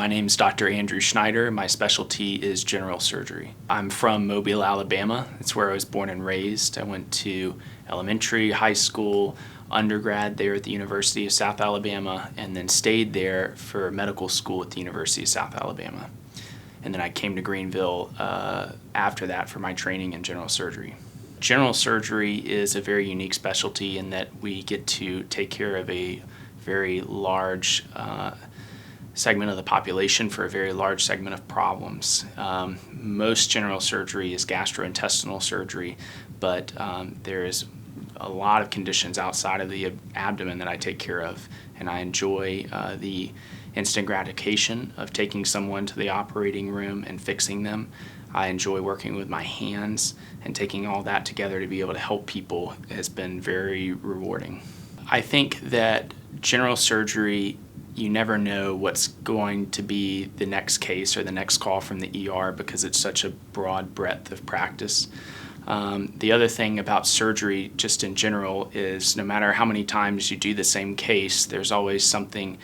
My name is Dr. Andrew Schneider. My specialty is general surgery. I'm from Mobile, Alabama. It's where I was born and raised. I went to elementary, high school, undergrad there at the University of South Alabama, and then stayed there for medical school at the University of South Alabama. And then I came to Greenville after that for my training in general surgery. General surgery is a very unique specialty in that we get to take care of a very large segment of the population for a very large segment of problems. Most general surgery is gastrointestinal surgery, but there is a lot of conditions outside of the abdomen that I take care of, and I enjoy the instant gratification of taking someone to the operating room and fixing them. I enjoy working with my hands, and taking all that together to be able to help people has been very rewarding. I think that general surgery, you never know what's going to be the next case or the next call from the ER because it's such a broad breadth of practice. The other thing about surgery just in general is no matter how many times you do the same case, there's always something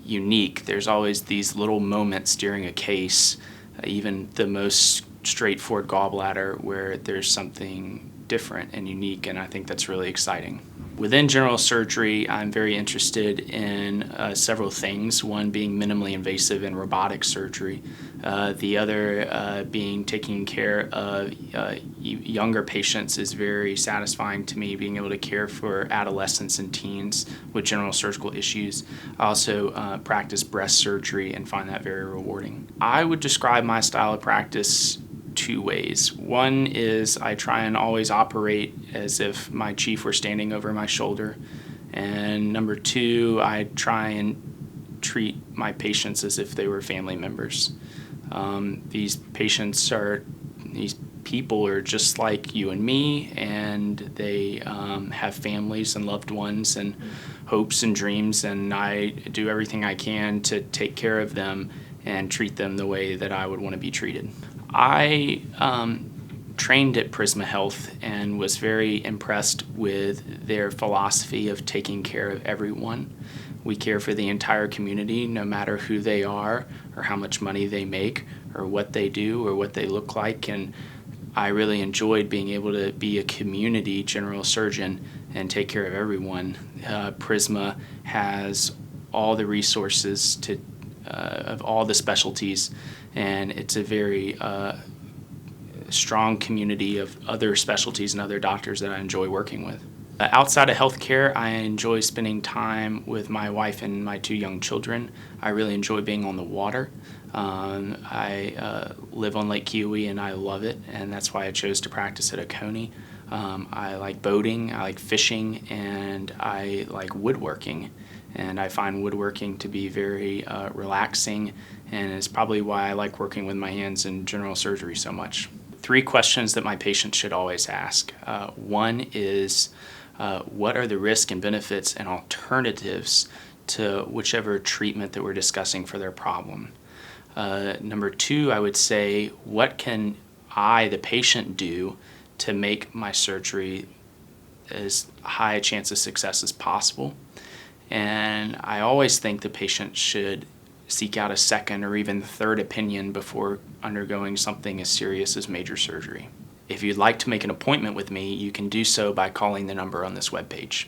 unique. There's always these little moments during a case, even the most straightforward gallbladder, where there's something different and unique, and I think that's really exciting. Within general surgery, I'm very interested in several things, one being minimally invasive and robotic surgery, the other being taking care of younger patients is very satisfying to me, being able to care for adolescents and teens with general surgical issues. I also practice breast surgery and find that very rewarding. I would describe my style of practice two ways. One is I try and always operate as if my chief were standing over my shoulder. And number two, I try and treat my patients as if they were family members. These people are just like you and me, and they have families and loved ones and hopes and dreams, and I do everything I can to take care of them and treat them the way that I would want to be treated. I trained at Prisma Health and was very impressed with their philosophy of taking care of everyone. We care for the entire community, no matter who they are or how much money they make or what they do or what they look like. And I really enjoyed being able to be a community general surgeon and take care of everyone. Prisma has all the resources of all the specialties, and it's a very strong community of other specialties and other doctors that I enjoy working with. Outside of healthcare, I enjoy spending time with my wife and my two young children. I really enjoy being on the water. I live on Lake Kiowee and I love it, and that's why I chose to practice at Oconee. I like boating, I like fishing, and I like woodworking. And I find woodworking to be very relaxing, and it's probably why I like working with my hands in general surgery so much. 3 questions that my patients should always ask. One is, what are the risks and benefits and alternatives to whichever treatment that we're discussing for their problem? Number 2, I would say, what can I, the patient, do to make my surgery as high a chance of success as possible? And I always think the patient should seek out a second or even third opinion before undergoing something as serious as major surgery. If you'd like to make an appointment with me, you can do so by calling the number on this webpage.